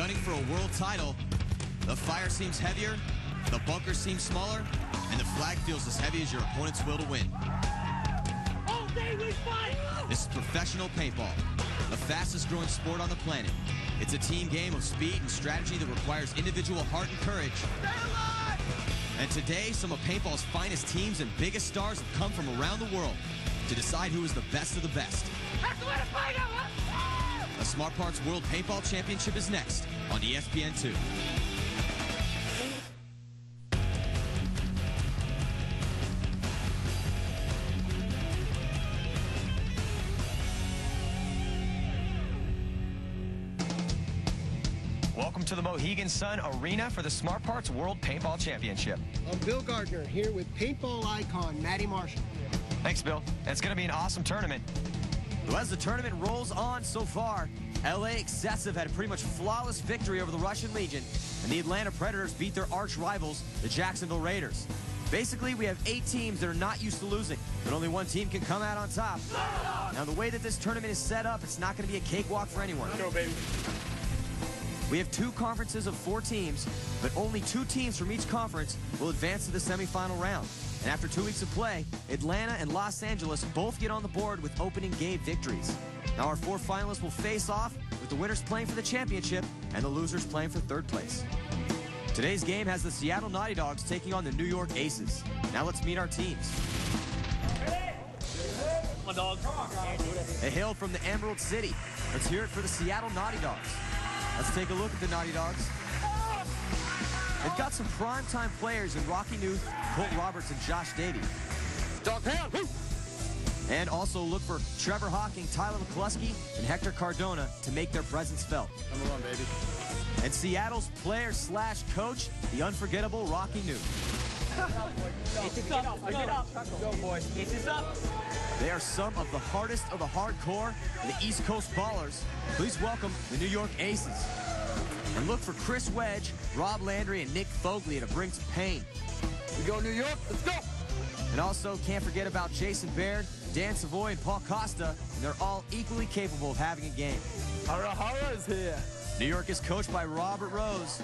gunning for a world title, the fire seems heavier, the bunker seems smaller, and the flag feels as heavy as your opponent's will to win. All day we fight! This is professional paintball, the fastest growing sport on the planet. It's a team game of speed and strategy that requires individual heart and courage. Stay alive! And today, some of paintball's finest teams and biggest stars have come from around the world to decide who is the best of the best. That's the way to fight out! The Smart Parts World Paintball Championship is next on ESPN2. Welcome to the Mohegan Sun Arena for the Smart Parts World Paintball Championship. I'm Bill Gardner here with paintball icon Matty Marshall. Thanks, Bill. It's going to be an awesome tournament. Well, as the tournament rolls on so far, LA Excessive had a pretty much flawless victory over the Russian Legion, and the Atlanta Predators beat their arch rivals, the Jacksonville Raiders. Basically, we have 8 teams that are not used to losing, but only one team can come out on top. Now, the way that this tournament is set up, it's not going to be a cakewalk for anyone. No, baby. We have 2 conferences of 4 teams, but only 2 teams from each conference will advance to the semifinal round. And after 2 weeks of play, Atlanta and Los Angeles both get on the board with opening game victories. Now our 4 finalists will face off with the winners playing for the championship and the losers playing for 3rd place. Today's game has the Seattle Naughty Dogs taking on the New York Aces. Now let's meet our teams. They hail from the Emerald City. Let's hear it for the Seattle Naughty Dogs. Let's take a look at the Naughty Dogs. They've got some primetime players in Rocky Newth, Colt Roberts, and Josh Davey. Dog pound! Woo! And also look for Trevor Hawking, Tyler McCluskey, and Hector Cardona to make their presence felt. Number 1, baby. And Seattle's player/coach, the unforgettable Rocky Newth. Get up! Go, boys. It's up! They are some of the hardest of the hardcore, the East Coast Ballers. Please welcome the New York Aces. And look for Chris Wedge, Rob Landry, and Nick Foglia to bring some pain. We go New York, let's go! And also can't forget about Jason Baird, Dan Savoy, and Paul Costa, and they're all equally capable of having a game. Hara is here. New York is coached by Robert Rose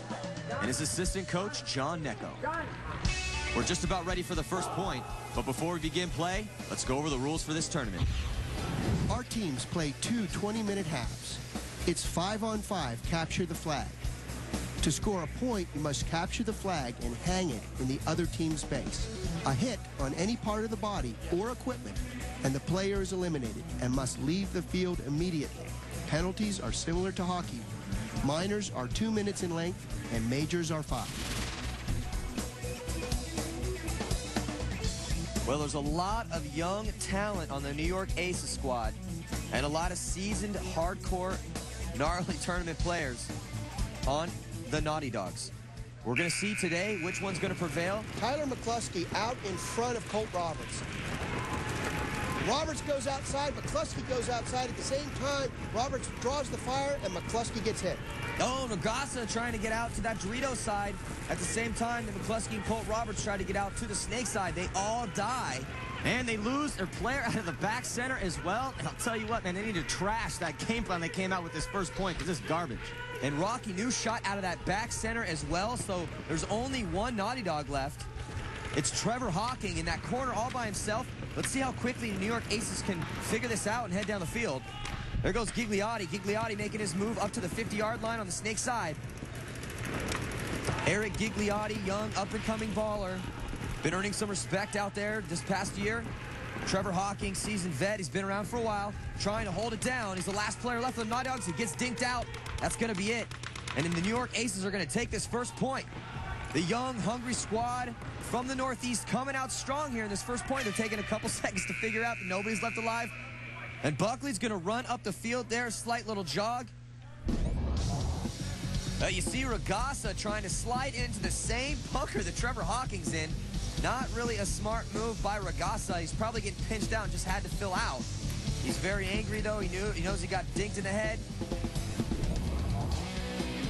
and his assistant coach, John Necco. We're just about ready for the first point, but before we begin play, let's go over the rules for this tournament. Our teams play 2 20-minute halves. It's 5-on-5, capture the flag. To score a point, you must capture the flag and hang it in the other team's base. A hit on any part of the body or equipment, and the player is eliminated and must leave the field immediately. Penalties are similar to hockey. Minors are 2 minutes in length, and majors are 5. Well, there's a lot of young talent on the New York Aces squad, and a lot of seasoned, hardcore, gnarly tournament players on the Naughty Dogs. We're going to see today which one's going to prevail. Tyler McCluskey out in front of Colt Roberts. Roberts goes outside, McCluskey goes outside. At the same time, Roberts draws the fire, and McCluskey gets hit. Oh, Nagasa trying to get out to that Dorito side. At the same time, the McCluskey and Colt Roberts try to get out to the Snake side. They all die. And they lose their player out of the back center as well. And I'll tell you what, man, they need to trash that game plan they came out with this first point, because it's garbage. And Rocky New shot out of that back center as well, so there's only one Naughty Dog left. It's Trevor Hawking in that corner all by himself. Let's see how quickly the New York Aces can figure this out and head down the field. There goes Gigliotti. Gigliotti making his move up to the 50-yard line on the Snake side. Eric Gigliotti, young, up-and-coming baller. Been earning some respect out there this past year. Trevor Hawking, seasoned vet. He's been around for a while, trying to hold it down. He's the last player left of the Naughty Dogs. He gets dinked out. That's going to be it. And then the New York Aces are going to take this first point. The young, hungry squad from the Northeast coming out strong here in this first point. They're taking a couple seconds to figure out that nobody's left alive. And Buckley's going to run up the field there, a slight little jog. You see Ragasa trying to slide into the same bunker that Trevor Hawking's in. Not really a smart move by Ragasa. He's probably getting pinched out and just had to fill out. He's very angry, though. He knows he got dinked in the head.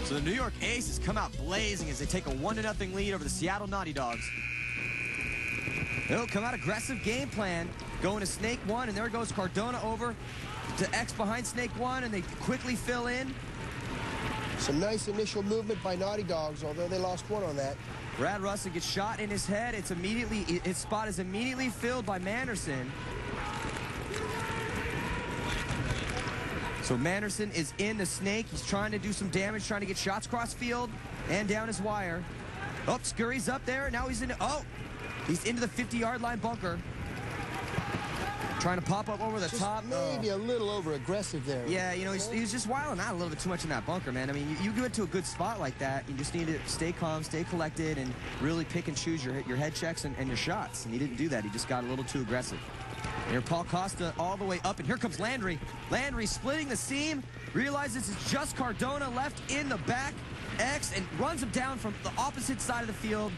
So the New York Aces come out blazing as they take a 1-0 lead over the Seattle Naughty Dogs. They'll come out aggressive game plan, going to Snake 1, and there goes Cardona over to X behind Snake 1, and they quickly fill in. Some nice initial movement by Naughty Dogs, although they lost one on that. Brad Russell gets shot in his head. His spot is immediately filled by Manderson. So Manderson is in the snake. He's trying to do some damage, trying to get shots cross field and down his wire. Oh, Scurry's up there. Now he's into the 50-yard line bunker. Trying to pop up over the top. Maybe a little over-aggressive there. Yeah, you know, he's just wilding out a little bit too much in that bunker, man. I mean, you get to a good spot like that, you just need to stay calm, stay collected, and really pick and choose your head checks and your shots. And he didn't do that. He just got a little too aggressive. Here, Paul Costa all the way up, and here comes Landry. Landry splitting the seam, realizes it's just Cardona left in the back X, and runs him down from the opposite side of the field.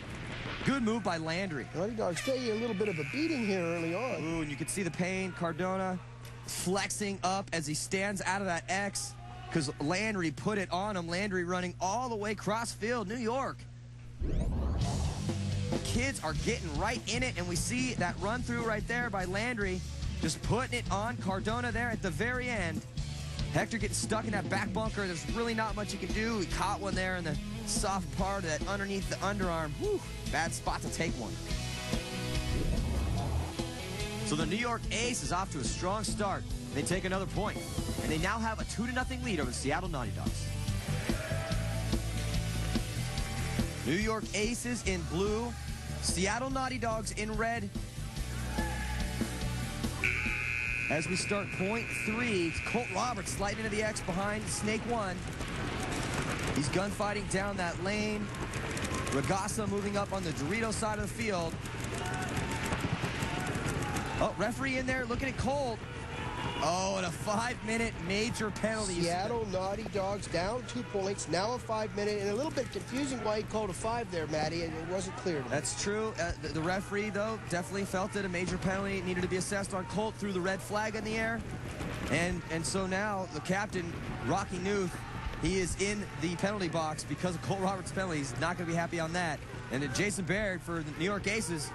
Good move by Landry. Naughty Dogs take a little bit of a beating here early on. Ooh, and you can see the pain. Cardona flexing up as he stands out of that X because Landry put it on him. Landry running all the way cross field, New York. Kids are getting right in it, and we see that run through right there by Landry, just putting it on Cardona there at the very end. Hector getting stuck in that back bunker. There's really not much he can do. He caught one there in the soft part of that underneath the underarm. Whew, bad spot to take one. So the New York Ace is off to a strong start. They take another point, and they now have a 2-0 lead over the Seattle Naughty Dogs. New York Aces in blue, Seattle Naughty Dogs in red. As we start point 3, it's Colt Roberts sliding into the X behind Snake 1. He's gunfighting down that lane. Regassa moving up on the Dorito side of the field. Oh, referee in there looking at Colt. Oh, and a 5-minute major penalty. Seattle Naughty Dogs down 2 points, now a 5-minute, and a little bit confusing why he called a 5 there, Matty. It wasn't clear to me. That's true. The referee, though, definitely felt that a major penalty needed to be assessed on Colt, threw the red flag in the air. And so now the captain, Rocky Newth, he is in the penalty box because of Colt Roberts' penalty. He's not going to be happy on that. And then Jason Baird for the New York Aces,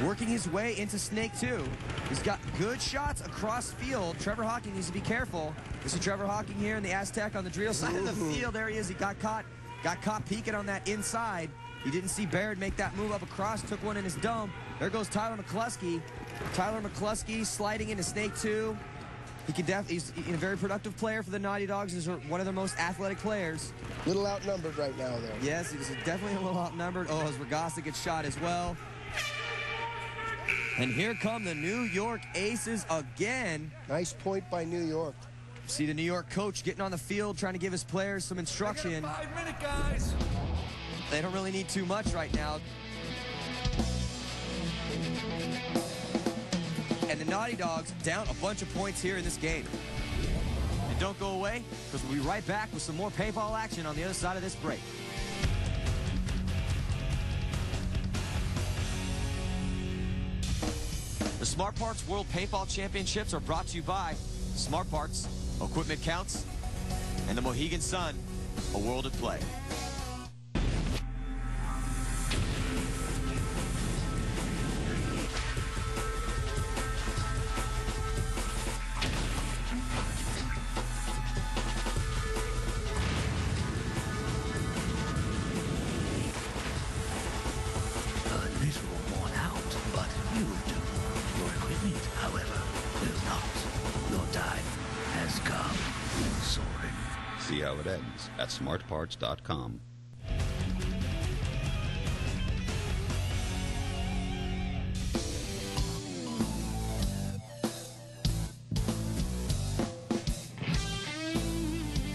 working his way into Snake 2. He's got good shots across field. Trevor Hawking needs to be careful. This is Trevor Hawking here in the Aztec on the Dorito side of the field. There he is. He got caught peeking on that inside. He didn't see Baird make that move up across, took one in his dome. There goes Tyler McCluskey. Tyler McCluskey sliding into Snake 2. He's a very productive player for the Naughty Dogs. He's one of their most athletic players. Little outnumbered right now, though. Yes, he's definitely a little outnumbered. Oh, as Regassa gets shot as well. And here come the New York Aces again. Nice point by New York. See the New York coach getting on the field, trying to give his players some instruction. 5-minute, guys. They don't really need too much right now. And the Naughty Dogs down a bunch of points here in this game. And don't go away, because we'll be right back with some more paintball action on the other side of this break. The Smart Parts World Paintball Championships are brought to you by Smart Parts, Equipment Counts, and the Mohegan Sun, a world at play. See how it ends at smartparts.com.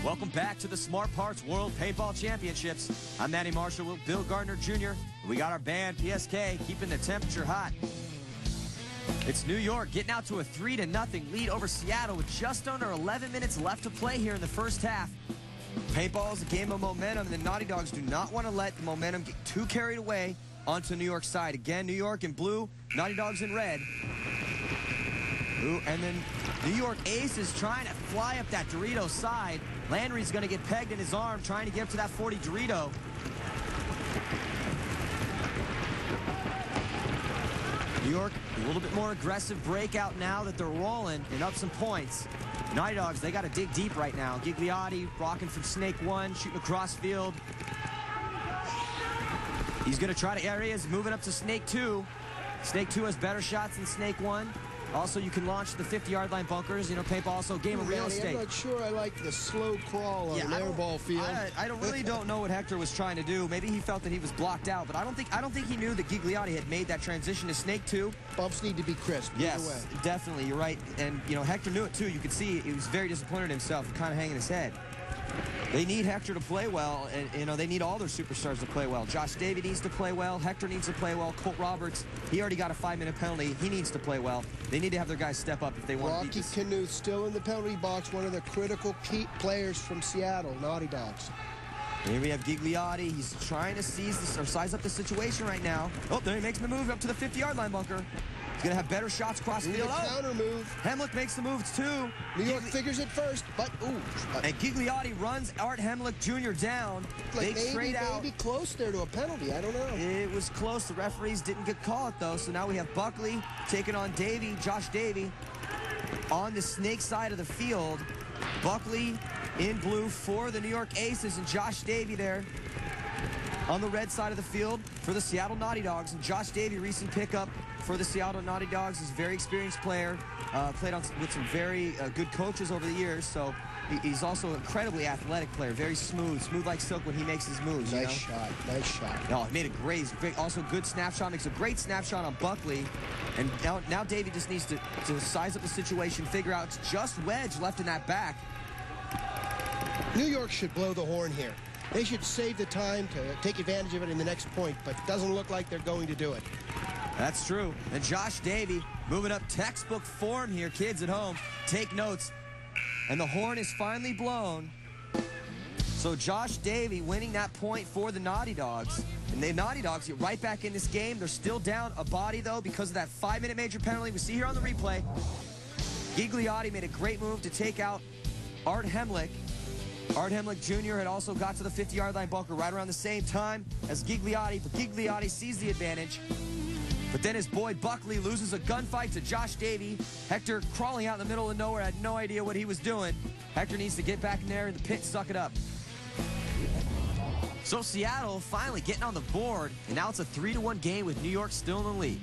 Welcome back to the Smart Parts World Paintball Championships. I'm Matty Marshall with Bill Gardner Jr. We got our band, PSK, keeping the temperature hot. It's New York getting out to a 3-0 lead over Seattle with just under 11 minutes left to play here in the first half. Paintball is a game of momentum, and the Naughty Dogs do not want to let the momentum get too carried away onto New York's side. Again, New York in blue, Naughty Dogs in red. Ooh, and then New York Ace is trying to fly up that Dorito side. Landry's going to get pegged in his arm, trying to get up to that 40 Dorito. New York, a little bit more aggressive breakout now that they're rolling and up some points. Naughty Dogs, they got to dig deep right now. Gigliotti rocking from Snake 1, shooting across field. He's going to try to areas, moving up to Snake 2. Snake 2 has better shots than Snake 1. Also, you can launch the 50-yard line bunkers. You know, paintball also game of real estate. I'm not sure I like the slow crawl on an airball field. I really don't know what Hector was trying to do. Maybe he felt that he was blocked out, but I don't think he knew that Gigliotti had made that transition to Snake 2. Bumps need to be crisp. Yes, Either way. definitely. You're right. And, you know, Hector knew it, too. You could see he was very disappointed in himself, kind of hanging his head. They need Hector to play well, and, you know, they need all their superstars to play well. Josh Davey needs to play well. Hector needs to play well. Colt Roberts, he already got a 5-minute penalty. He needs to play well. They need to have their guys step up if they want to beat this. Rocky Knuth still in the penalty box, one of the critical key players from Seattle, Naughty Dogs. Here we have Gigliotti. He's trying to size up the situation right now. Oh, there he makes the move up to the 50-yard line bunker. He's going to have better shots cross field. Counter move. Hemlick makes the moves, too. New York figures it first, but, ooh. And Gigliotti runs Art Hemlick Jr. down. Like they trade out. Maybe close there to a penalty. I don't know. It was close. The referees didn't get caught, though. So now we have Buckley taking on Davey, Josh Davey, on the Snake side of the field. Buckley in blue for the New York Aces, and Josh Davey there on the red side of the field for the Seattle Naughty Dogs. And Josh Davey, recent pickup for the Seattle Naughty Dogs, is a very experienced player, played with some very good coaches over the years, so he's also an incredibly athletic player, very smooth like silk when he makes his moves. Nice shot. No, he made a great, also good snapshot, makes a great snapshot on Buckley. And now Davey just needs to size up the situation, figure out it's just Wedge left in that back. New York should blow the horn here. They should save the time to take advantage of it in the next point, but it doesn't look like they're going to do it. That's true. And Josh Davey moving up textbook form here. Kids at home, take notes. And the horn is finally blown. So Josh Davey winning that point for the Naughty Dogs. And the Naughty Dogs get right back in this game. They're still down a body, though, because of that 5-minute major penalty we see here on the replay. Gigliotti made a great move to take out Art Hemlick. Art Hemlick Jr. had also got to the 50-yard line bunker right around the same time as Gigliotti, but Gigliotti sees the advantage. But then his boy Buckley loses a gunfight to Josh Davey. Hector crawling out in the middle of nowhere, had no idea what he was doing. Hector needs to get back in there in the pit, suck it up. So Seattle finally getting on the board, and now it's a 3-1 game with New York still in the lead.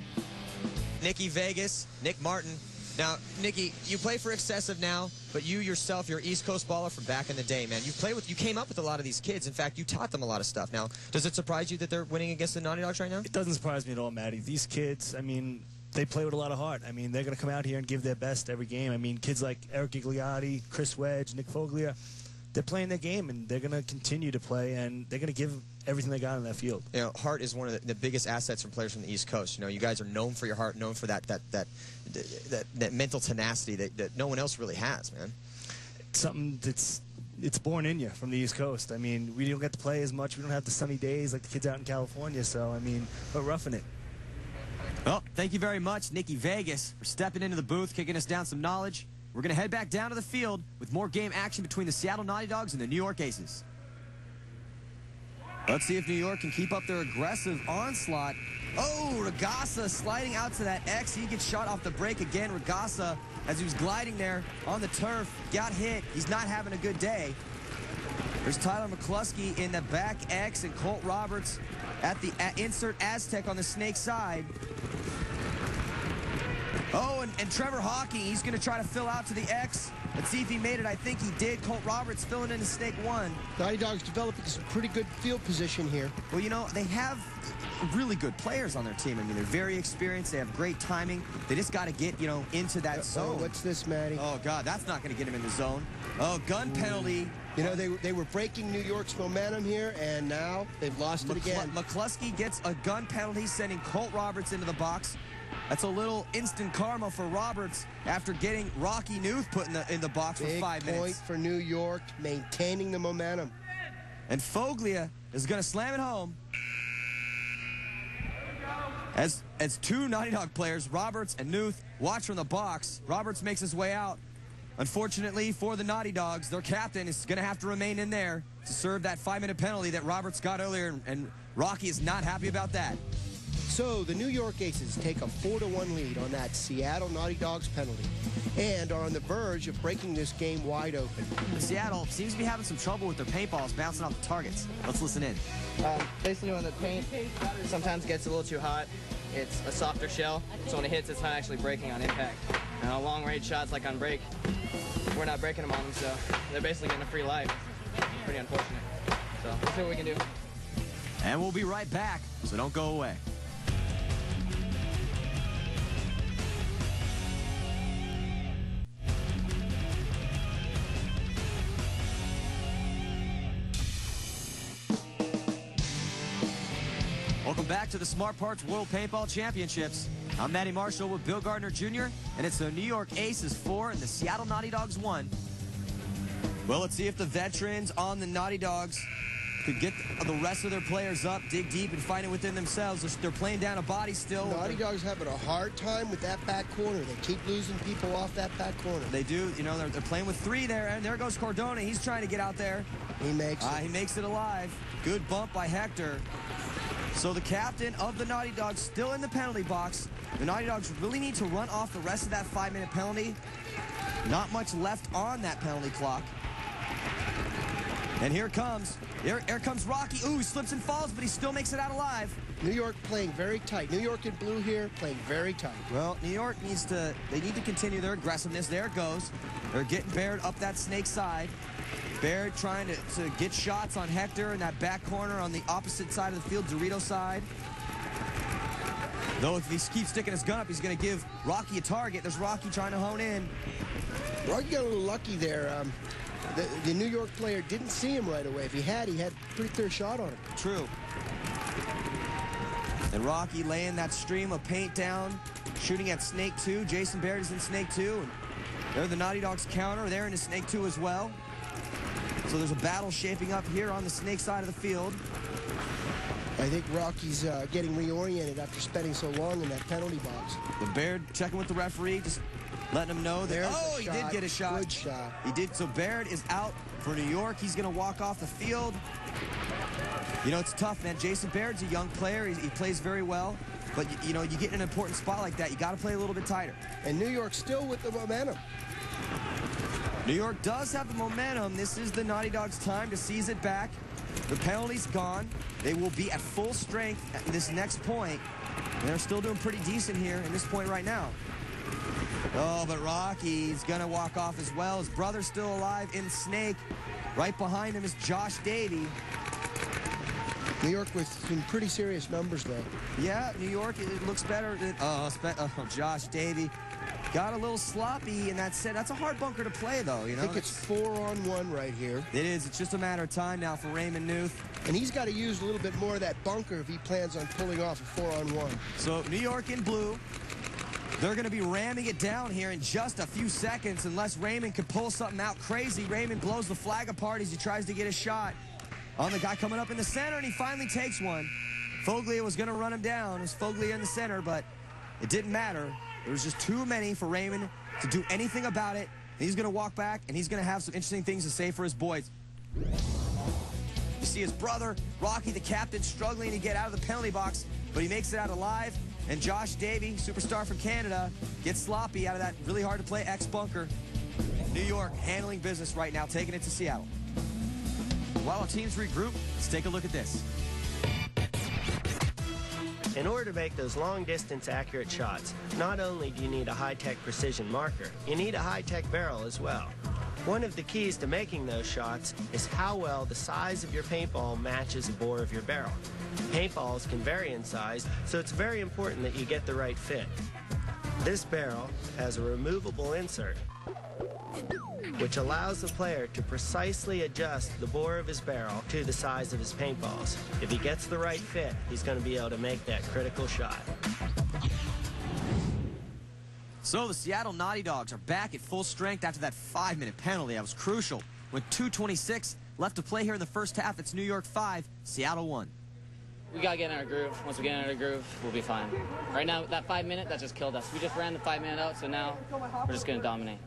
Nicky Vegas, Nick Martin. Now, Nicky, you play for Excessive now, but you yourself, you're an East Coast baller from back in the day, man. You came up with a lot of these kids. In fact, you taught them a lot of stuff. Now, does it surprise you that they're winning against the Naughty Dogs right now? It doesn't surprise me at all, Matty. These kids, I mean, they play with a lot of heart. I mean, they're going to come out here and give their best every game. I mean, kids like Eric Gigliotti, Chris Wedge, Nick Foglia, they're playing their game, and they're going to continue to play, and they're going to give everything they got on that field. You know, heart is one of the biggest assets from players from the East Coast. You know, you guys are known for your heart, known for that mental tenacity that no one else really has, man. It's something it's born in you from the East Coast. I mean, we don't get to play as much. We don't have the sunny days like the kids out in California, so, I mean, we're roughing it. Well, thank you very much, Nicky Vegas, for stepping into the booth, kicking us down some knowledge. We're going to head back down to the field with more game action between the Seattle Naughty Dogs and the New York Aces. Let's see if New York can keep up their aggressive onslaught. Oh, Ragasa sliding out to that X. He gets shot off the break again. Ragasa, as he was gliding there on the turf, got hit. He's not having a good day. There's Tyler McCluskey in the back X and Colt Roberts at the insert Aztec on the Snake side. Oh, and Trevor Hawking, he's going to try to fill out to the X. Let's see if he made it. I think he did. Colt Roberts filling into Snake 1. Naughty Dogs developing some pretty good field position here. Well, you know, they have really good players on their team. I mean, they're very experienced. They have great timing. They just got to get, you know, into that zone. Oh, what's this, Matty? Oh, God, that's not going to get him in the zone. Oh, gun penalty. You know, they were breaking New York's momentum here, and now they've lost it again. McCluskey gets a gun penalty, sending Colt Roberts into the box. That's a little instant karma for Roberts after getting Rocky Knuth put in the box for 5 minutes. Big point for New York, maintaining the momentum. And Foglia is going to slam it home. As two Naughty Dog players, Roberts and Knuth, watch from the box. Roberts makes his way out. Unfortunately for the Naughty Dogs, their captain is going to have to remain in there to serve that 5-minute penalty that Roberts got earlier, and Rocky is not happy about that. So the New York Aces take a 4-1 lead on that Seattle Naughty Dogs penalty and are on the verge of breaking this game wide open. Seattle seems to be having some trouble with their paintballs bouncing off the targets. Let's listen in. Basically, when the paint sometimes gets a little too hot, it's a softer shell, so when it hits, it's not actually breaking on impact. Now, long-range shots like on break, we're not breaking them on them, so they're basically getting a free life. Pretty unfortunate. So let's see what we can do. And we'll be right back, so don't go away. Welcome back to the Smart Parts World Paintball Championships. I'm Matty Marshall with Bill Gardner Jr., and it's the New York Aces 4 and the Seattle Naughty Dogs 1. Well, let's see if the veterans on the Naughty Dogs could get the rest of their players up, dig deep, and find it within themselves. They're playing down a body still. Naughty Dogs having a hard time with that back corner. They keep losing people off that back corner. They do. You know, they're playing with 3 there, and there goes Cardona. He's trying to get out there. He makes it alive. Good bump by Hector. So the captain of the Naughty Dogs still in the penalty box. The Naughty Dogs really need to run off the rest of that 5-minute penalty. Not much left on that penalty clock. And here comes Rocky. Ooh, he slips and falls, but he still makes it out alive. New York playing very tight. New York in blue here playing very tight. Well, New York need to continue their aggressiveness. There it goes. They're getting Baird up that snake side. Baird trying to get shots on Hector in that back corner on the opposite side of the field, Dorito side. Though if he keeps sticking his gun up, he's going to give Rocky a target. There's Rocky trying to hone in. Rocky got a little lucky there. The New York player didn't see him right away. If he had a pretty clear shot on him. True. And Rocky laying that stream of paint down, shooting at Snake 2. Jason Baird is in Snake 2. And they're the Naughty Dogs counter. They're into Snake 2 as well. So there's a battle shaping up here on the Snake side of the field. I think Rocky's getting reoriented after spending so long in that penalty box. The Baird checking with the referee, just letting him know that, he did get a shot. Good shot. He did. So Baird is out for New York. He's going to walk off the field. You know, it's tough, man. Jason Baird's a young player. He plays very well. But, you know, you get in an important spot like that, you got to play a little bit tighter. And New York still with the momentum. New York does have the momentum. This is the Naughty Dogs' time to seize it back. The penalty's gone. They will be at full strength at this next point. And they're still doing pretty decent here in this point right now. Oh, but Rocky's going to walk off as well. His brother's still alive in Snake. Right behind him is Josh Davey. New York with some pretty serious numbers, though. Yeah, New York, it looks better. Josh Davey got a little sloppy in that set. That's a hard bunker to play, though. You know, I think it's 4-on-1 right here. It is. It's just a matter of time now for Raymond Newth. And he's got to use a little bit more of that bunker if he plans on pulling off a 4-on-1. So New York in blue. They're going to be ramming it down here in just a few seconds unless Raymond can pull something out crazy. Raymond blows the flag apart as he tries to get a shot on the guy coming up in the center, and he finally takes one. Foglia was going to run him down. It was Foglia in the center, but it didn't matter. There was just too many for Raymond to do anything about it. And he's going to walk back, and he's going to have some interesting things to say for his boys. You see his brother, Rocky, the captain, struggling to get out of the penalty box, but he makes it out alive. And Josh Davey, superstar from Canada, gets sloppy out of that really hard-to-play X-bunker. New York handling business right now, taking it to Seattle. While our teams regroup, let's take a look at this. In order to make those long-distance accurate shots, not only do you need a high-tech precision marker, you need a high-tech barrel as well. One of the keys to making those shots is how well the size of your paintball matches the bore of your barrel. Paintballs can vary in size, so it's very important that you get the right fit. This barrel has a removable insert, which allows the player to precisely adjust the bore of his barrel to the size of his paintballs. If he gets the right fit, he's going to be able to make that critical shot. So the Seattle Naughty Dogs are back at full strength after that 5-minute penalty. That was crucial. With 2:26 left to play here in the first half, it's New York 5, Seattle 1. We got to get in our groove. Once we get in our groove, we'll be fine. Right now, that 5-minute, that just killed us. We just ran the 5-minute out, so now we're just going to dominate.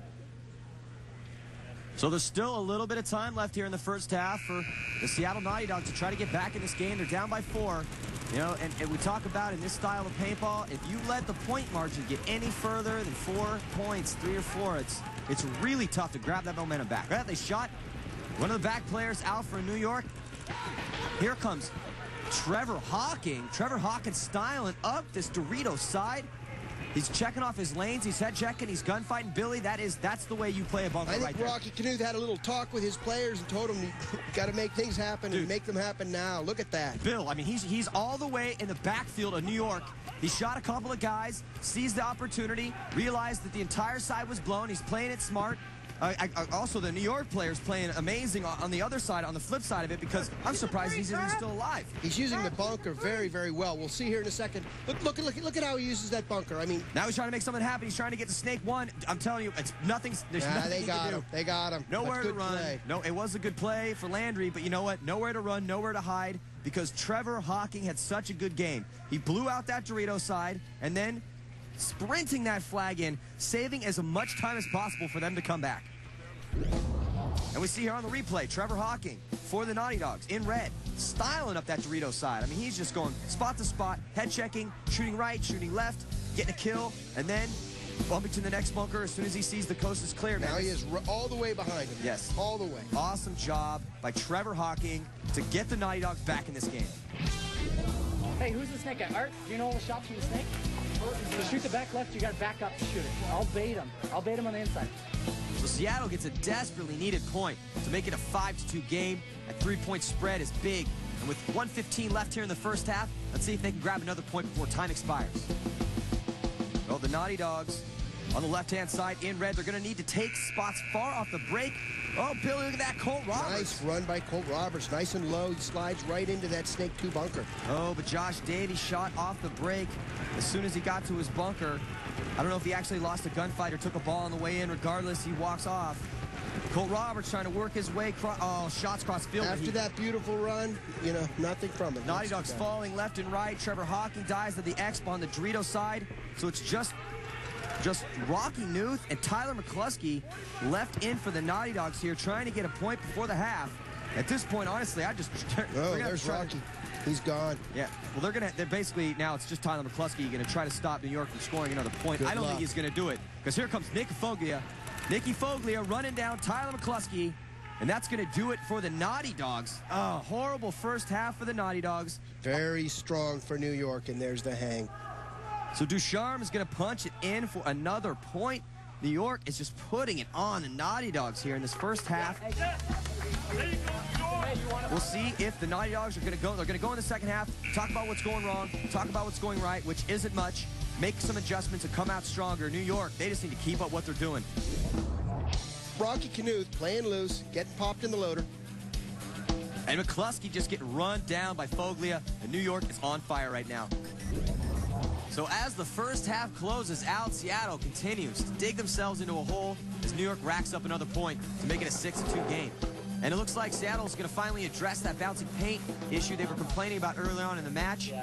So there's still a little bit of time left here in the first half for the Seattle Naughty Dogs to try to get back in this game. They're down by 4. You know, and we talk about in this style of paintball, if you let the point margin get any further than 4 points, 3 or 4, it's really tough to grab that momentum back. Right? They shot one of the back players out for New York. Here comes Trevor Hawking. Trevor Hawking styling up this Dorito side. He's checking off his lanes. He's head checking. He's gunfighting Billy. That's the way you play a bunker right there. I think Rocky Knuth had a little talk with his players and told them you got to make things happen and make them happen now. Look at that. Bill, I mean, he's all the way in the backfield of New York. He shot a couple of guys, seized the opportunity, realized that the entire side was blown. He's playing it smart. Also, the New York player's playing amazing on the other side, on the flip side of it, because I'm surprised he's even still alive. He's using the bunker very, very well. We'll see here in a second. Look at how he uses that bunker. I mean, now he's trying to make something happen. He's trying to get to Snake 1. I'm telling you, it's nothing. There's nothing they got him. They got him. Nowhere to run. Play. No, it was a good play for Landry, but you know what? Nowhere to run, nowhere to hide, because Trevor Hawking had such a good game. He blew out that Dorito side, and then sprinting that flag in, saving as much time as possible for them to come back. And we see here on the replay, Trevor Hawking for the Naughty Dogs in red, styling up that Dorito side. I mean, he's just going spot to spot, head checking, shooting right, shooting left, getting a kill, and then bumping to the next bunker as soon as he sees the coast is clear. Now he is all the way behind him. Yes. All the way. Awesome job by Trevor Hawking to get the Naughty Dogs back in this game. Hey, who's the snake guy? Art, do you know all the shots from the snake? To shoot the back left, you got to back up to shoot it. I'll bait him. I'll bait him on the inside. So Seattle gets a desperately needed point to make it a 5-2 game. A 3-point spread is big. And with 1:15 left here in the first half, let's see if they can grab another point before time expires. Well, the Naughty Dogs on the left-hand side in red, they're going to need to take spots far off the break. Oh, Billy, look at that, Colt Roberts. Nice run by Colt Roberts. Nice and low. He slides right into that Snake 2 bunker. Oh, but Josh Davies shot off the break as soon as he got to his bunker. I don't know if he actually lost a gunfight or took a ball on the way in. Regardless, he walks off. Colt Roberts trying to work his way. Shots cross field. After that beautiful run, you know, nothing from it. Naughty Dogs falling left and right. Trevor Hawking dies at the expo on the Dorito side. So it's just Rocky Knuth and Tyler McCluskey left in for the Naughty Dogs here, trying to get a point before the half. At this point, honestly, there's Rocky. He's gone. Yeah. Well, they're basically, now it's just Tyler McCluskey going to try to stop New York from scoring another point. I don't think he's going to do it, because here comes Nicky Foglia. Nicky Foglia running down Tyler McCluskey, and that's going to do it for the Naughty Dogs. Oh, horrible first half for the Naughty Dogs. Very strong for New York, and there's the hang. So Ducharme is going to punch it in for another point. New York is just putting it on the Naughty Dogs here in this first half. We'll see if the Naughty Dogs are going to go. They're going to go in the second half, talk about what's going wrong, talk about what's going right, which isn't much, make some adjustments and come out stronger. New York, they just need to keep up what they're doing. Rocky Knuth playing loose, getting popped in the loader. And McCluskey just getting run down by Foglia, and New York is on fire right now. So as the first half closes out, Seattle continues to dig themselves into a hole as New York racks up another point to make it a 6-2 game. And it looks like Seattle's going to finally address that bouncing paint issue they were complaining about early on in the match.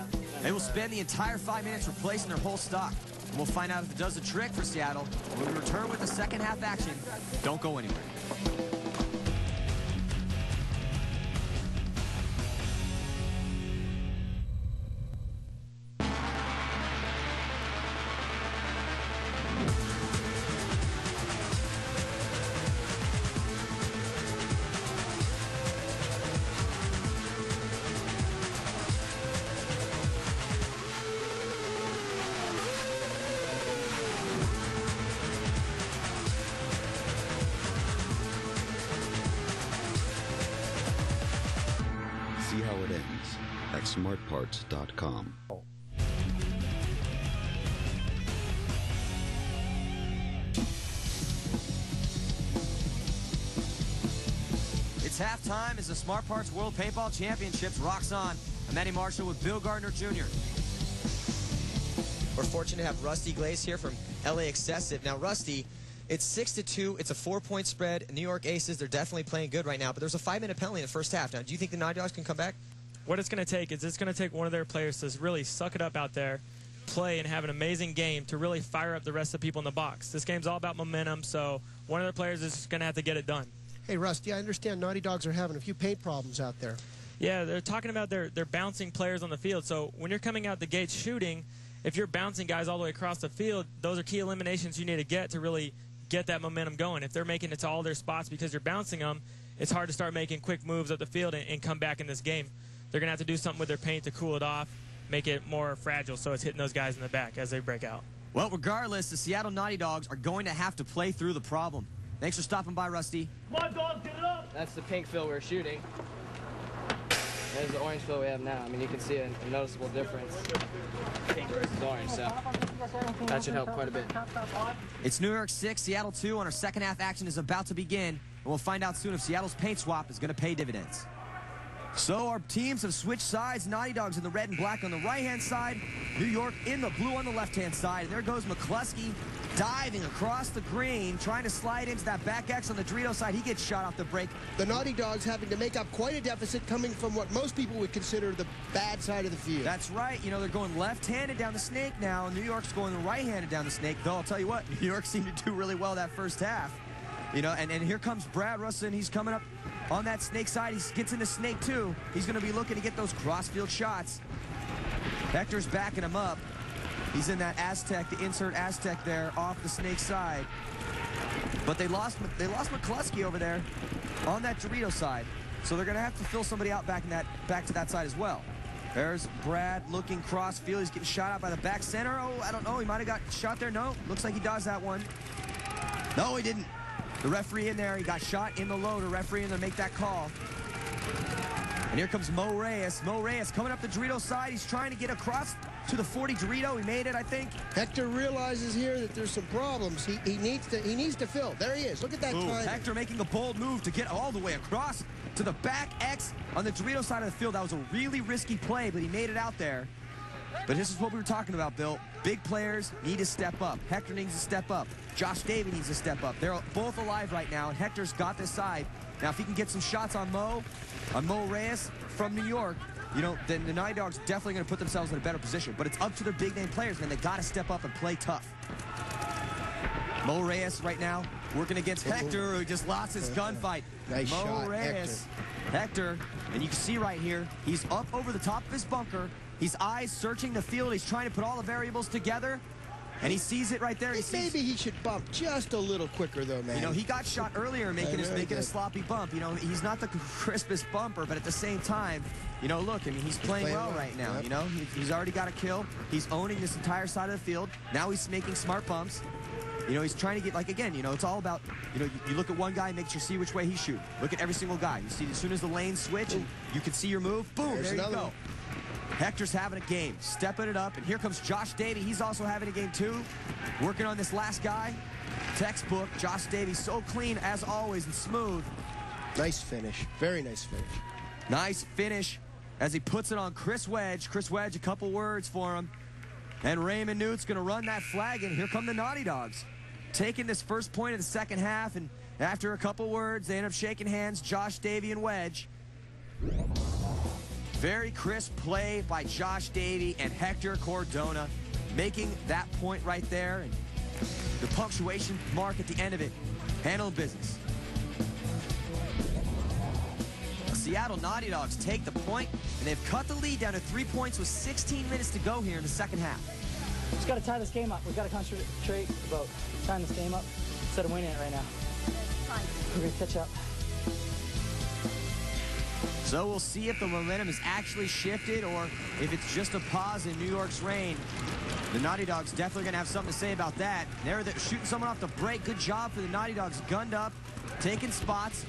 They will spend the entire 5 minutes replacing their whole stock. And we'll find out if it does the trick for Seattle. When we return with the second half action, don't go anywhere. See how it ends at smartparts.com. It's halftime as the Smart Parts World Paintball Championships rocks on. I'm Eddie Marshall with Bill Gardner Jr. We're fortunate to have Rusty Glaze here from LA Excessive. Now, Rusty, it's 6-2. It's a 4-point spread. New York Aces, they're definitely playing good right now, but there's a 5-minute penalty in the first half. Now, do you think the Naughty Dogs can come back? What it's going to take is it's going to take one of their players to really suck it up out there, play, and have an amazing game to really fire up the rest of the people in the box. This game's all about momentum, so one of their players is just going to have to get it done. Hey, Rusty, I understand Naughty Dogs are having a few paint problems out there. Yeah, they're talking about they're bouncing players on the field. So when you're coming out the gate shooting, if you're bouncing guys all the way across the field, those are key eliminations you need to get to really get that momentum going. If they're making it to all their spots because you're bouncing them, it's hard to start making quick moves up the field and come back in this game. They're going to have to do something with their paint to cool it off, make it more fragile so it's hitting those guys in the back as they break out. Well, regardless, the Seattle Naughty Dogs are going to have to play through the problem. Thanks for stopping by, Rusty. Come on, dogs, get it up! That's the pink field we're shooting. There's the orange field we have now. I mean, you can see a noticeable difference. Pink versus orange, so that should help quite a bit. It's New York 6, Seattle 2, and our second half action is about to begin. And we'll find out soon if Seattle's paint swap is going to pay dividends. So our teams have switched sides. Naughty Dogs in the red and black on the right-hand side. New York in the blue on the left-hand side. And there goes McCluskey diving across the green, trying to slide into that back X on the Dorito side. He gets shot off the break. The Naughty Dogs having to make up quite a deficit coming from what most people would consider the bad side of the field. That's right. You know, they're going left-handed down the snake now. New York's going right-handed down the snake. Though, I'll tell you what, New York seemed to do really well that first half. You know, and here comes Brad Russin. He's coming up on that snake side. He gets into snake two. He's going to be looking to get those cross-field shots. Hector's backing him up. He's in that Aztec, the insert Aztec there off the snake side. But they lost McCluskey over there on that Dorito side. So they're going to have to fill somebody out back to that side as well. There's Brad looking cross-field. He's getting shot out by the back center. Oh, I don't know. He might have got shot there. No, looks like he dodged that one. No, he didn't. The referee in there, he got shot in the low. The referee in there make that call. And here comes Mo Reyes. Mo Reyes coming up the Dorito side. He's trying to get across to the 40 Dorito. He made it, I think. Hector realizes here that there's some problems. He needs to fill. There he is. Look at that time. Hector making a bold move to get all the way across to the back X on the Dorito side of the field. That was a really risky play, but he made it out there. But this is what we were talking about, Bill. Big players need to step up. Hector needs to step up. Josh Davey needs to step up. They're both alive right now, and Hector's got this side. Now, if he can get some shots on Mo Reyes from New York, you know, then the Naughty Dogs definitely going to put themselves in a better position. But it's up to their big-name players, man. They got to step up and play tough. Mo Reyes right now working against Hector, who just lost his gunfight. Nice Mo shot, Reyes. Hector, and you can see right here, he's up over the top of his bunker. His eyes searching the field. He's trying to put all the variables together. And he sees it right there. Maybe he should bump just a little quicker, though, man. You know, he got shot earlier making a sloppy bump. You know, he's not the crispest bumper, but at the same time, you know, look, I mean, he's playing well right now. Yep. You know, he's already got a kill. He's owning this entire side of the field. Now he's making smart bumps. You know, he's trying to get, like, again, you know, it's all about, you know, you look at one guy, make sure you see which way he's shooting. Look at every single guy. You see, as soon as the lanes switch, and you can see your move, boom, there you go. Hector's having a game, stepping it up, and here comes Josh Davey. He's also having a game too, working on this last guy. Textbook, Josh Davey, so clean as always and smooth. Nice finish, very nice finish. Nice finish as he puts it on Chris Wedge. Chris Wedge, a couple words for him. And Raymond Newt's gonna run that flag, and here come the Naughty Dogs. Taking this first point of the second half, and after a couple words, they end up shaking hands, Josh Davey and Wedge. Very crisp play by Josh Davey and Hector Cordona, making that point right there, and the punctuation mark at the end of it. Handle business. The Seattle Naughty Dogs take the point, and they've cut the lead down to 3 points with 16 minutes to go here in the second half. Just got to tie this game up. We've got to concentrate about tying this game up instead of winning it right now. We're going to catch up. So we'll see if the momentum is actually shifted or if it's just a pause in New York's reign. The Naughty Dogs definitely going to have something to say about that. They're shooting someone off the break. Good job for the Naughty Dogs. Gunned up, taking spots.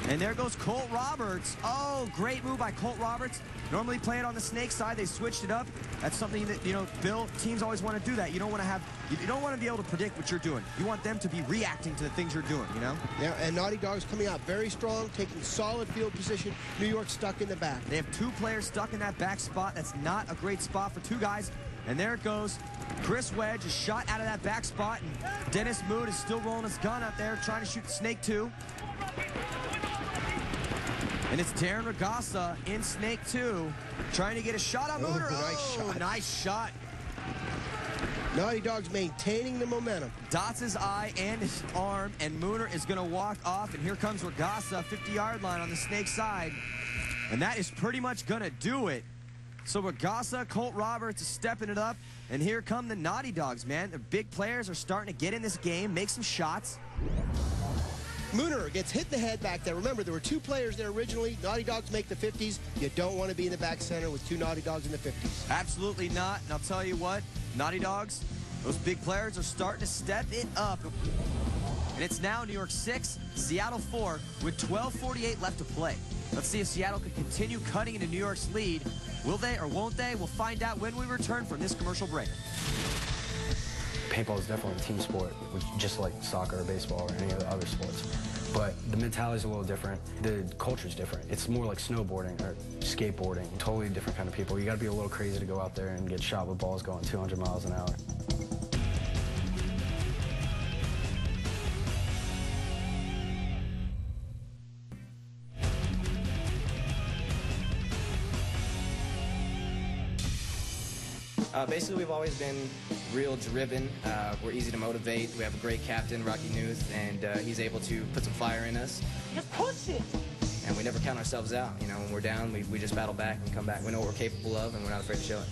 And there goes Colt Roberts. Oh, great move by Colt Roberts. Normally playing on the snake side, they switched it up. That's something that, you know, Bill, teams always want to do that. You don't want to be able to predict what you're doing. You want them to be reacting to the things you're doing, you know? Yeah, and Naughty Dogs coming out very strong, taking solid field position. New York stuck in the back. They have two players stuck in that back spot. That's not a great spot for two guys. And there it goes. Chris Wedge is shot out of that back spot, and Dennis Mood is still rolling his gun out there, trying to shoot Snake 2. And it's Darren Ragasa in Snake 2, trying to get a shot on Mooder. Nice shot. Nice shot. Naughty Dogs maintaining the momentum. Dots his eye and his arm, and Mooner is going to walk off, and here comes Regassa, 50-yard line on the Snake side. And that is pretty much going to do it. So Regassa, Colt Roberts is stepping it up, and here come the Naughty Dogs, man. The big players are starting to get in this game, make some shots. Mooner gets hit in the head back there. Remember, there were 2 players there originally. Naughty Dogs make the 50s. You don't want to be in the back center with 2 Naughty Dogs in the 50s. Absolutely not. And I'll tell you what, Naughty Dogs, those big players are starting to step it up. And it's now New York 6, Seattle 4, with 12:48 left to play. Let's see if Seattle can continue cutting into New York's lead. Will they or won't they? We'll find out when we return from this commercial break. Paintball is definitely a team sport, just like soccer or baseball or any other sports. But the mentality is a little different. The culture is different. It's more like snowboarding or skateboarding. Totally different kind of people. You got to be a little crazy to go out there and get shot with balls going 200 miles an hour. Basically, we've always been real driven. We're easy to motivate. We have a great captain, Rocky Nuth, and he's able to put some fire in us. Just push it! And we never count ourselves out. You know, when we're down, we just battle back and come back. We know what we're capable of, and we're not afraid to show it.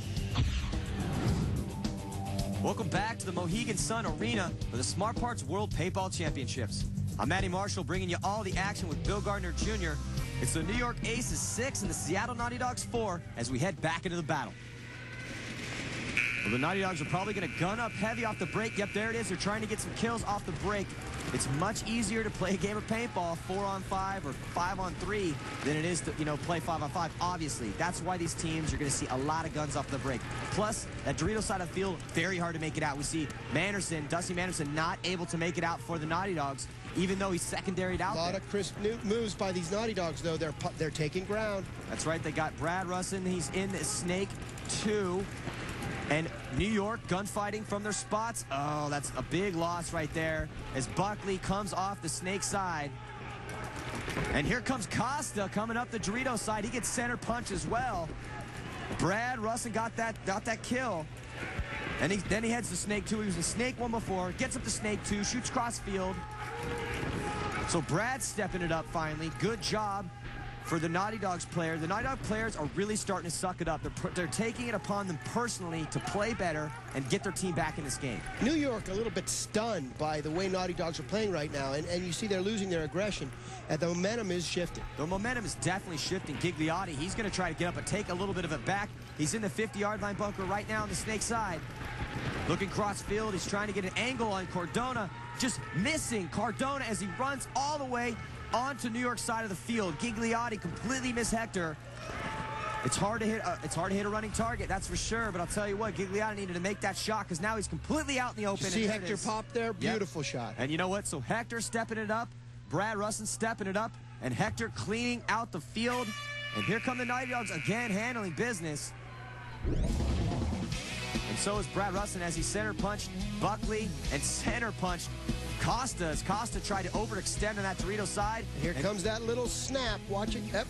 Welcome back to the Mohegan Sun Arena for the Smart Parts World Paintball Championships. I'm Matty Marshall bringing you all the action with Bill Gardner Jr. It's the New York Aces 6 and the Seattle Naughty Dogs 4 as we head back into the battle. Well, the Naughty Dogs are probably going to gun up heavy off the break. Yep, there it is. They're trying to get some kills off the break. It's much easier to play a game of paintball 4-on-5 or 5-on-3 than it is to, play 5-on-5. Obviously, that's why these teams are going to see a lot of guns off the break. Plus, that Dorito side of the field, very hard to make it out. We see Dusty Manderson, not able to make it out for the Naughty Dogs, even though he's secondaried out there. A lot of crisp moves by these Naughty Dogs, though. They're taking ground. That's right. They got Brad Russin. He's in the Snake 2. And New York gunfighting from their spots. Oh, that's a big loss right there as Buckley comes off the Snake side. And here comes Costa coming up the Dorito side. He gets center punch as well. Brad Russin got that kill. And then he heads to Snake 2. He was in Snake 1 before. Gets up to Snake 2. Shoots cross field. So Brad's stepping it up finally. Good job for the Naughty Dogs player. The Naughty Dog players are really starting to suck it up. They're taking it upon them personally to play better and get their team back in this game. New York a little bit stunned by the way Naughty Dogs are playing right now, and you see they're losing their aggression, and the momentum is shifting. The momentum is definitely shifting. Gigliotti, he's going to try to get up and take a little bit of it back. He's in the 50-yard line bunker right now on the Snake side. Looking cross field, he's trying to get an angle on Cardona, just missing Cardona as he runs all the way onto New York side of the field. Gigliotti completely missed Hector. It's hard to hit a running target, that's for sure, but I'll tell you what, Gigliotti needed to make that shot because now he's completely out in the open. You see Hector pop there? Beautiful shot. And you know what? So Hector stepping it up, Brad Russin stepping it up, and Hector cleaning out the field. And here come the Naughty Dogs again handling business. And so is Brad Russin as he center punched Buckley and center punched Costa as Costa tried to overextend on that Dorito side. Here comes that little snap. Watch it. Yep.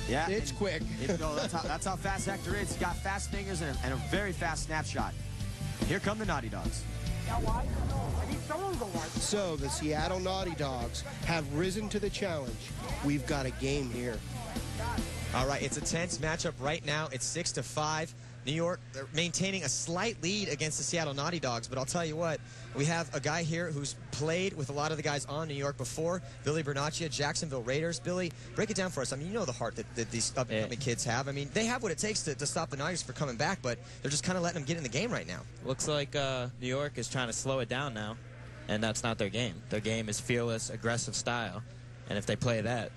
Yeah. It's quick. That's how fast Hector is. He's got fast fingers and a very fast snapshot. Here come the Naughty Dogs. So the Seattle Naughty Dogs have risen to the challenge. We've got a game here. All right, it's a tense matchup right now. It's 6-5. New York, they're maintaining a slight lead against the Seattle Naughty Dogs, but I'll tell you what, we have a guy here who's played with a lot of the guys on New York before, Billy Bernaccia, Jacksonville Raiders. Billy, break it down for us. I mean, you know the heart that these up-and-coming kids have. I mean, they have what it takes to stop the Naughty Dogs from coming back, but they're just kind of letting them get in the game right now. Looks like New York is trying to slow it down now, and that's not their game. Their game is fearless, aggressive style, and if they play that,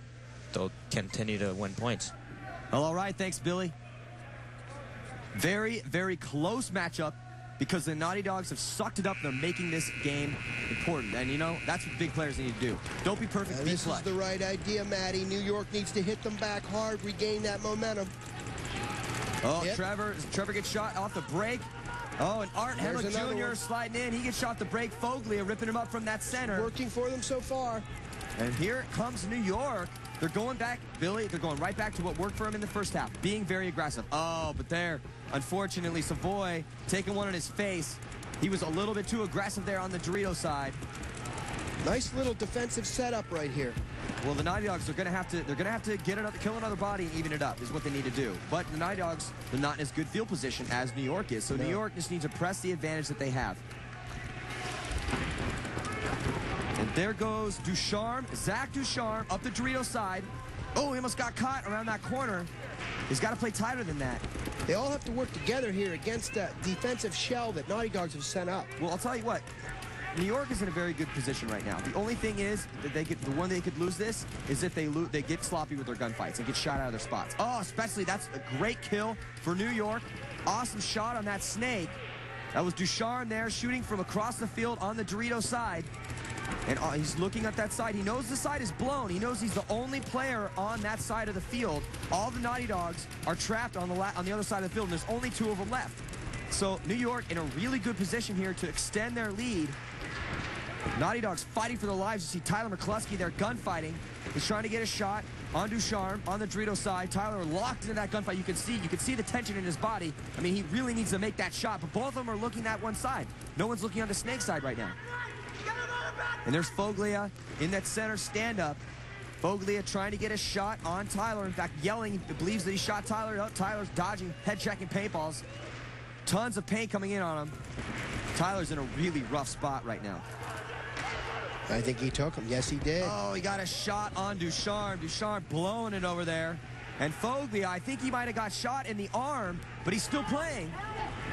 they'll continue to win points. Well, all right, thanks, Billy. Very, very close matchup because the Naughty Dogs have sucked it up. They're making this game important. And, you know, that's what big players need to do. Don't be perfect, be This is the right idea, Matty. New York needs to hit them back hard, regain that momentum. Oh, yep. Trevor gets shot off the break. Oh, and Art Hemlock Jr. sliding in. He gets shot off the break. Foglia ripping him up from that center. Working for them so far. And here comes New York. They're going back, Billy, they're going right back to what worked for him in the first half, being very aggressive. Oh, but there, unfortunately, Savoy taking one on his face. He was a little bit too aggressive there on the Dorito side. Nice little defensive setup right here. Well, the Naughty Dogs are going to have to kill another body and even it up is what they need to do. But the Naughty Dogs, they're not in as good field position as New York is. So New York just needs to press the advantage that they have. And there goes Ducharme, Zach Ducharme up the Dorito side. Oh, he almost got caught around that corner. He's got to play tighter than that. They all have to work together here against that defensive shell that Naughty Dogs have sent up. Well, I'll tell you what. New York is in a very good position right now. The only thing is that the one they could lose this is if they get sloppy with their gunfights and get shot out of their spots. Oh, especially that's a great kill for New York. Awesome shot on that snake. That was Ducharme there shooting from across the field on the Dorito side. And he's looking at that side. He knows the side is blown. He knows he's the only player on that side of the field. All the Naughty Dogs are trapped on the other side of the field, and there's only 2 of them left. So New York in a really good position here to extend their lead. Naughty Dogs fighting for their lives. You see Tyler McCluskey there gunfighting. He's trying to get a shot on Ducharme on the Dorito side. Tyler locked into that gunfight. You can see the tension in his body. I mean, he really needs to make that shot, but both of them are looking that one side. No one's looking on the snake side right now. And there's Foglia in that center stand-up. Foglia trying to get a shot on Tyler. In fact, yelling, he believes that he shot Tyler. Oh, Tyler's dodging, head-checking paintballs. Tons of paint coming in on him. Tyler's in a really rough spot right now. I think he took him. Yes, he did. Oh, he got a shot on Ducharme. Ducharme blowing it over there. And Foglia, I think he might have got shot in the arm, but he's still playing.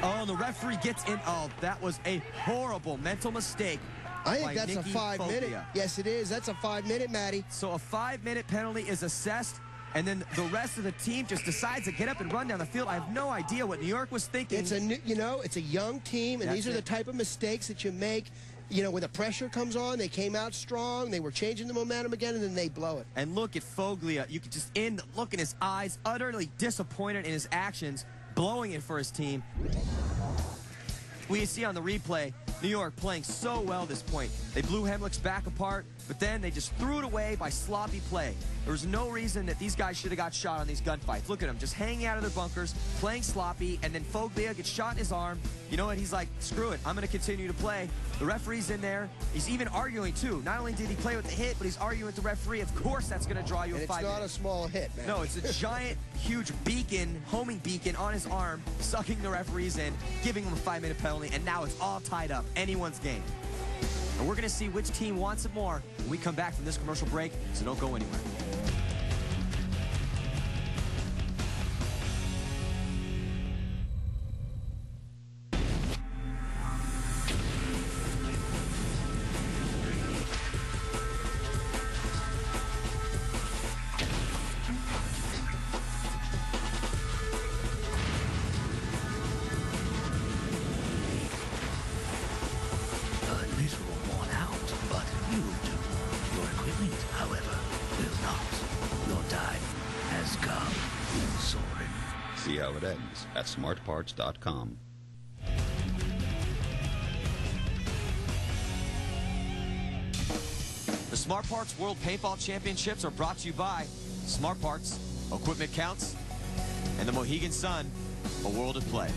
Oh, and the referee gets in. Oh, that was a horrible mental mistake. I think that's a 5-minute. Yes, it is. That's a 5-minute, Matty. So a 5-minute penalty is assessed, and then the rest of the team just decides to get up and run down the field. I have no idea what New York was thinking. It's it's a young team, and these are the type of mistakes that you make. You know, when the pressure comes on, they came out strong. They were changing the momentum again, and then they blow it. And look at Foglia. You could just look in his eyes, utterly disappointed in his actions, blowing it for his team. We see on the replay, New York playing so well this point. They blew Hemlick's back apart, but then they just threw it away by sloppy play. There was no reason that these guys should have got shot on these gunfights. Look at them, just hanging out of their bunkers, playing sloppy, and then Foglia gets shot in his arm. You know what? He's like, screw it, I'm going to continue to play. The referee's in there. He's even arguing, too. Not only did he play with the hit, but he's arguing with the referee. Of course that's going to draw you a 5 minutes. It's not a small hit, man. No, it's a giant, huge beacon, homing beacon on his arm, sucking the referees in, giving him a 5-minute penalty, and now it's all tied up. Anyone's game. And we're going to see which team wants it more when we come back from this commercial break, so don't go anywhere. See how it ends at smartparts.com. The Smart Parts World Paintball Championships are brought to you by Smart Parts, Equipment Counts, and the Mohegan Sun, a world of play.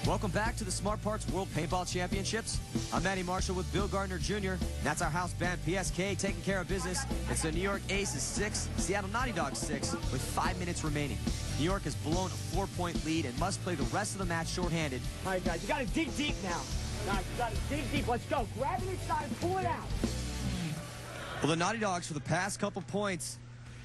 Welcome back to the Smart Parts World Paintball Championships. I'm Matty Marshall with Bill Gardner Jr. That's our house band, PSK, taking care of business. It's the New York Aces 6, Seattle Naughty Dogs 6, with 5 minutes remaining. New York has blown a 4-point lead and must play the rest of the match shorthanded. All right, guys, you got to dig deep now. Guys, you got to dig deep. Let's go. Grab it inside and pull it out. Well, the Naughty Dogs, for the past couple points,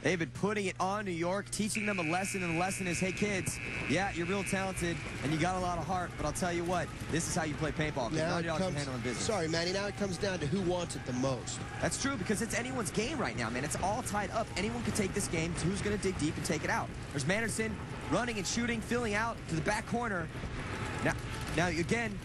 they've been putting it on New York, teaching them a lesson, and the lesson is, hey, kids, yeah, you're real talented, and you got a lot of heart, but I'll tell you what, this is how you play paintball, because Naughty Dogs are handling business. Sorry, Manny, now it comes down to who wants it the most. That's true, because it's anyone's game right now, man. It's all tied up. Anyone could take this game. Who's going to dig deep and take it out? There's Manderson running and shooting, filling out to the back corner. Now again,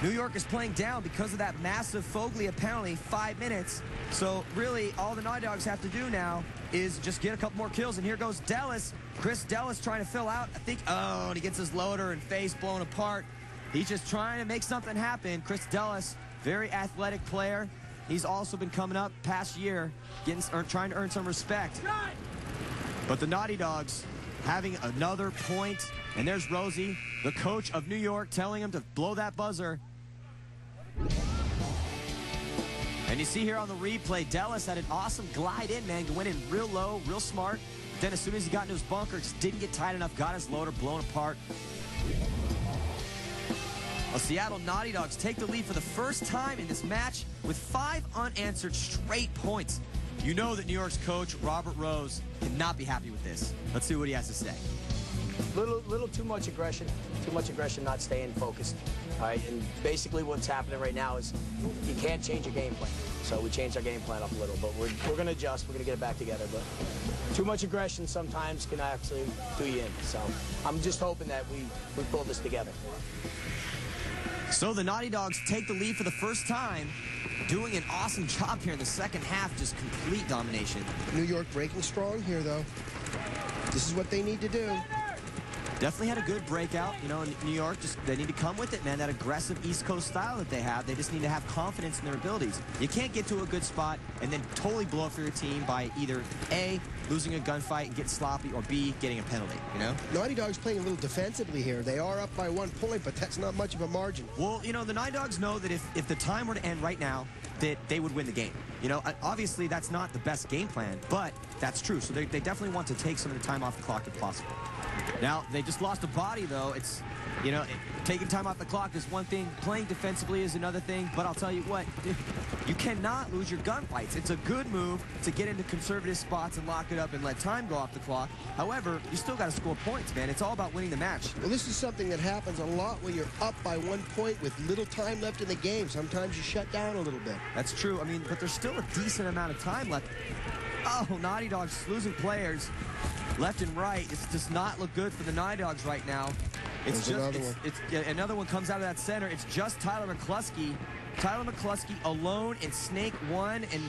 New York is playing down because of that massive Foglia penalty, 5 minutes. So really, all the Naughty Dogs have to do now is just get a couple more kills. And here goes Dellis. Chris Dellis trying to fill out. I think, oh, and he gets his loader and face blown apart. He's just trying to make something happen. Chris Dellis, very athletic player. He's also been coming up past year, trying to earn some respect. But the Naughty Dogs, having another point. And there's Rosie, the coach of New York, telling him to blow that buzzer. And you see here on the replay, Dallas had an awesome glide in, man. Went in real low, real smart. Then as soon as he got into his bunker, just didn't get tight enough, got his loader blown apart. Well, Seattle Naughty Dogs take the lead for the first time in this match with 5 unanswered straight points. You know that New York's coach, Robert Rose, cannot be happy with this. Let's see what he has to say. Little too much aggression, not staying focused. All right, and basically what's happening right now is you can't change your game plan. So we changed our game plan up a little, but we're going to adjust. We're going to get it back together. But too much aggression sometimes can actually do you in. So I'm just hoping that we pull this together. So the Naughty Dogs take the lead for the first time, doing an awesome job here in the second half, just complete domination. New York breaking strong here, though. This is what they need to do. Definitely had a good breakout. You know, in New York, they need to come with it, man. That aggressive East Coast style that they have, they just need to have confidence in their abilities. You can't get to a good spot and then totally blow up for your team by either A, losing a gunfight and getting sloppy, or B, getting a penalty, you know? Naughty Dogs playing a little defensively here. They are up by 1 point, but that's not much of a margin. Well, you know, the Naughty Dogs know that if the time were to end right now, that they would win the game. You know, obviously that's not the best game plan, but that's true. So they definitely want to take some of the time off the clock if possible. Now, they just lost a body, though. It's, you know, taking time off the clock is one thing. Playing defensively is another thing. But I'll tell you what, you cannot lose your gunfights. It's a good move to get into conservative spots and lock it up and let time go off the clock. However, you still got to score points, man. It's all about winning the match. Well, this is something that happens a lot when you're up by 1 point with little time left in the game. Sometimes you shut down a little bit. That's true. I mean, but there's still a decent amount of time left. Oh, Naughty Dogs losing players left and right. This does not look good for the Naughty Dogs right now. It's another one comes out of that center. It's just Tyler McCluskey. Tyler McCluskey alone in Snake 1, and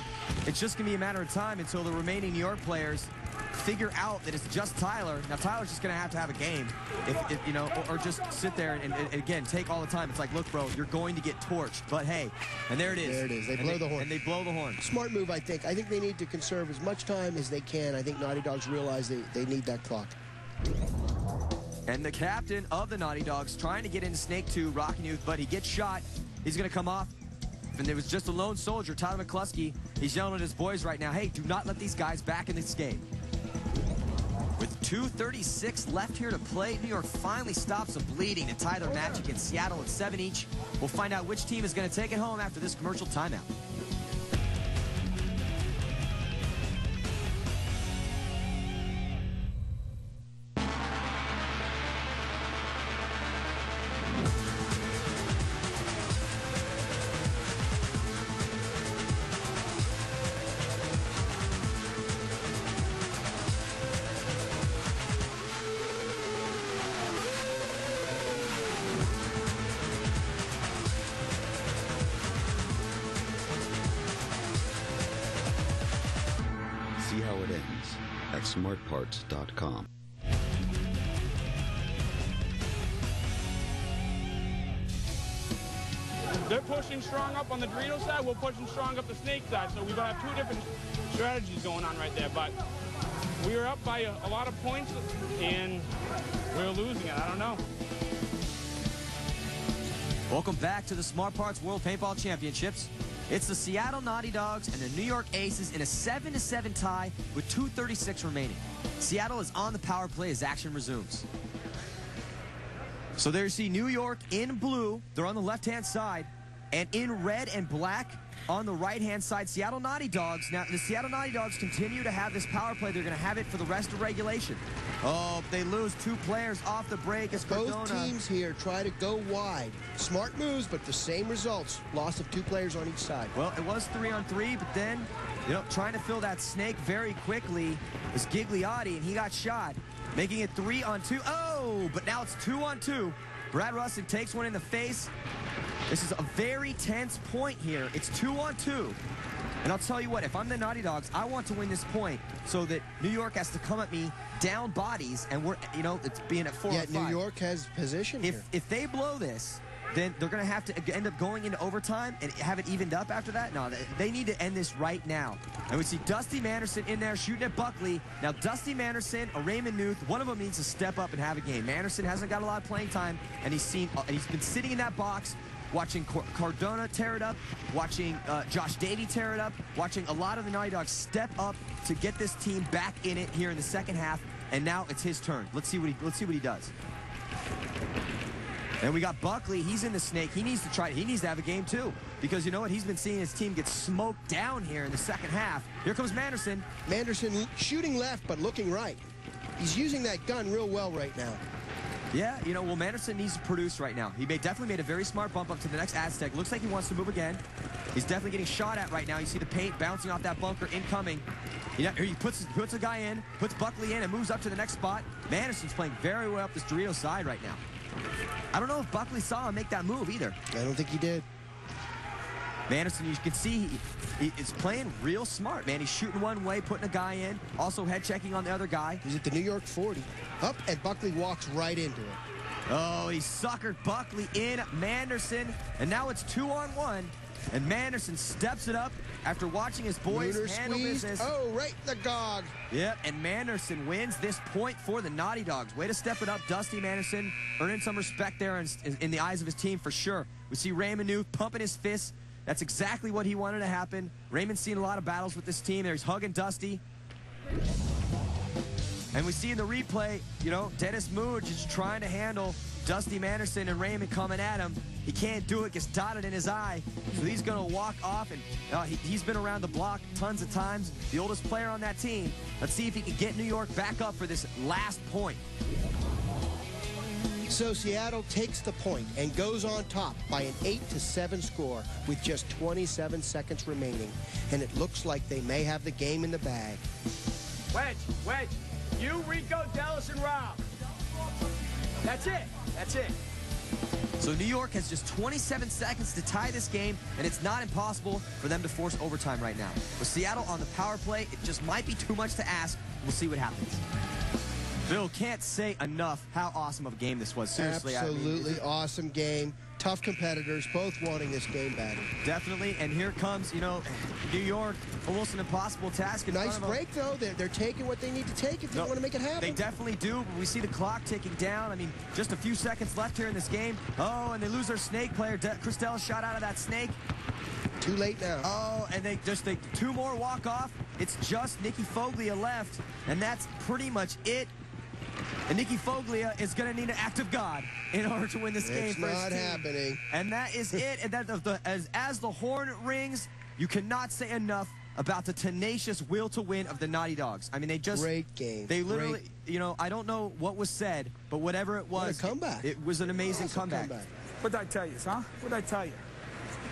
it's just going to be a matter of time until the remaining New York players figure out that it's just Tyler. Now, Tyler's just going to have a game, if you know, or just sit there and again, take all the time. It's like, look, bro, you're going to get torched. But, hey, and there it is. There it is. They blow the horn. And they blow the horn. Smart move, I think. I think they need to conserve as much time as they can. I think Naughty Dogs realize they need that clock. And the captain of the Naughty Dogs trying to get into Snake 2, Rockin' Youth, but he gets shot. He's going to come off. And there was just a lone soldier, Tyler McCluskey. He's yelling at his boys right now, hey, do not let these guys back in this game. With 2:36 left here to play, New York finally stops the bleeding to tie their match against Seattle at 7 each. We'll find out which team is going to take it home after this commercial timeout. See how it ends at smartparts.com. They're pushing strong up on the Dorito side, we're pushing strong up the Snake side, so we're going to have 2 different strategies going on right there, but we were up by a lot of points, and we're losing it. I don't know. Welcome back to the Smart Parts World Paintball Championships. It's the Seattle Naughty Dogs and the New York Aces in a 7-7 tie with 2:36 remaining. Seattle is on the power play as action resumes. So there you see New York in blue. They're on the left-hand side. And in red and black on the right-hand side, Seattle Naughty Dogs. Now, the Seattle Naughty Dogs continue to have this power play. They're going to have it for the rest of regulation. Oh, they lose 2 players off the break as Both teams here try to go wide. Smart moves, but the same results. Loss of 2 players on each side. Well, it was 3-on-3, but then, you know, trying to fill that snake very quickly was Gigliotti, and he got shot, making it 3-on-2. Oh, but now it's 2-on-2. Brad Russick takes one in the face. This is a very tense point here. It's 2-on-2. And I'll tell you what, if I'm the Naughty Dogs, I want to win this point so that New York has to come at me down bodies, and we're, you know, it's being at 4-on-5. Yeah, New York has position here. If they blow this, then they're going to have to end up going into overtime and have it evened up after that. No, they need to end this right now. And we see Dusty Manderson in there shooting at Buckley. Now, Dusty Manderson or Raymond Nuth, one of them needs to step up and have a game. Manderson hasn't got a lot of playing time, and he's been sitting in that box watching Cardona tear it up, watching Josh Davey tear it up, watching a lot of the Naughty Dogs step up to get this team back in it here in the second half. And now it's his turn. Let's see what he does. And we got Buckley. He's in the snake. He needs to have a game too, because you know what? He's been seeing his team get smoked down here in the second half. Here comes Manderson. Manderson shooting left, but looking right. He's using that gun real well right now. Yeah, you know, well, Manderson needs to produce right now. He definitely made a very smart bump up to the next Aztec. Looks like he wants to move again. He's definitely getting shot at right now. You see the paint bouncing off that bunker incoming. He puts a guy in, puts Buckley in, and moves up to the next spot. Manderson's playing very well up this Doritos side right now. I don't know if Buckley saw him make that move either. I don't think he did. Manderson, you can see he is playing real smart, man. He's shooting one way, putting a guy in, also head checking on the other guy. He's at the New York 40. Up, and Buckley walks right into it. Oh, he suckered Buckley in Manderson, and now it's 2-on-1. And Manderson steps it up after watching his boys handle business. Oh, right in the gog. Yep, and Manderson wins this point for the Naughty Dogs. Way to step it up, Dusty Manderson, earning some respect there in the eyes of his team for sure. We see Raymond Nuth pumping his fists. That's exactly what he wanted to happen. Raymond's seen a lot of battles with this team. There he's hugging Dusty. And we see in the replay, you know, Dennis Mooj is trying to handle Dusty Manderson and Raymond coming at him. He can't do it, gets dotted in his eye. So he's going to walk off, and he's been around the block tons of times. The oldest player on that team. Let's see if he can get New York back up for this last point. So Seattle takes the point and goes on top by an 8-7 score with just 27 seconds remaining. And it looks like they may have the game in the bag. Wedge. You, Rico, Dallas, and Rob. That's it. So New York has just 27 seconds to tie this game, and it's not impossible for them to force overtime right now. With Seattle on the power play, it just might be too much to ask. We'll see what happens. Bill, can't say enough how awesome of a game this was. Seriously. Absolutely awesome game. Tough competitors, both wanting this game badly. Definitely, and here comes, you know, New York, almost an impossible task. Nice break, though. They're taking what they need to take if they want to make it happen. They definitely do, but we see the clock ticking down. I mean, just a few seconds left here in this game. Oh, and they lose their snake player. Christelle shot out of that snake. Too late now. Oh, and they two more walk off. It's just Nikki Foglia left, and that's pretty much it. And Nikki Foglia is going to need an act of God in order to win this game. It's not happening. And that is it. And that as the horn rings, you cannot say enough about the tenacious will to win of the Naughty Dogs. I mean, they just... Great game. They literally, you know, I don't know what was said, but whatever it was... What a comeback. It was an amazing comeback. What'd I tell you, huh? What'd I tell you?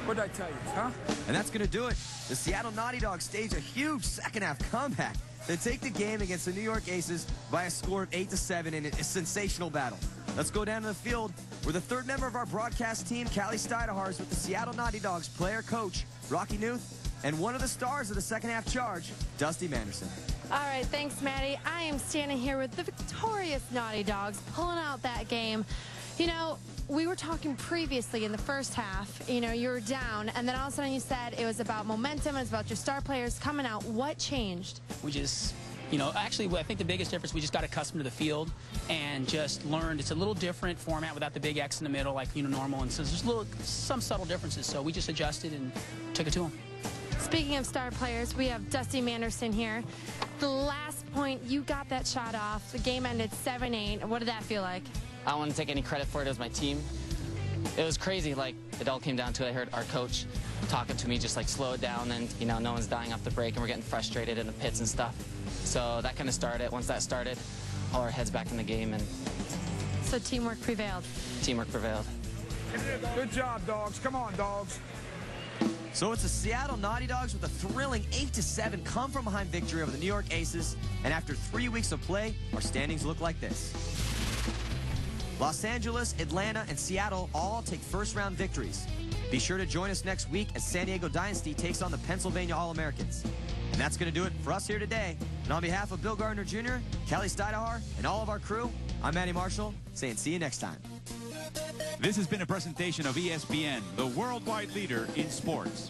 What'd I tell you, huh? And that's going to do it. The Seattle Naughty Dogs stage a huge second-half comeback. They take the game against the New York Aces by a score of 8-7 in a sensational battle. Let's go down to the field where the third member of our broadcast team, Callie Stidehar, is with the Seattle Naughty Dogs player-coach, Rocky Nuth, and one of the stars of the second-half charge, Dusty Manderson. All right, thanks, Maddie. I am standing here with the victorious Naughty Dogs, pulling out that game. You know, we were talking previously in the first half, you know, you were down, and then all of a sudden you said it was about momentum, it's about your star players coming out. What changed? We just, you know, actually, I think the biggest difference, we just got accustomed to the field and just learned it's a little different format without the big X in the middle like, you know, normal. And so there's some subtle differences, so we just adjusted and took it to them. Speaking of star players, we have Dusty Manderson here. The last point, you got that shot off. The game ended 7-8. What did that feel like? I don't want to take any credit for it. It was my team. It was crazy. Like, it all came down to it. I heard our coach talking to me, just like, slow it down, and, you know, no one's dying off the break, and we're getting frustrated in the pits and stuff. So that kind of started. Once that started, all our heads back in the game, and... So teamwork prevailed. Teamwork prevailed. Good job, dogs. Come on, dogs. So it's the Seattle Naughty Dogs with a thrilling 8-7 come-from-behind victory over the New York Aces. And after 3 weeks of play, our standings look like this. Los Angeles, Atlanta, and Seattle all take first-round victories. Be sure to join us next week as San Diego Dynasty takes on the Pennsylvania All-Americans. And that's going to do it for us here today. And on behalf of Bill Gardner Jr., Callie Stidehar, and all of our crew, I'm Matty Marshall, saying see you next time. This has been a presentation of ESPN, the worldwide leader in sports.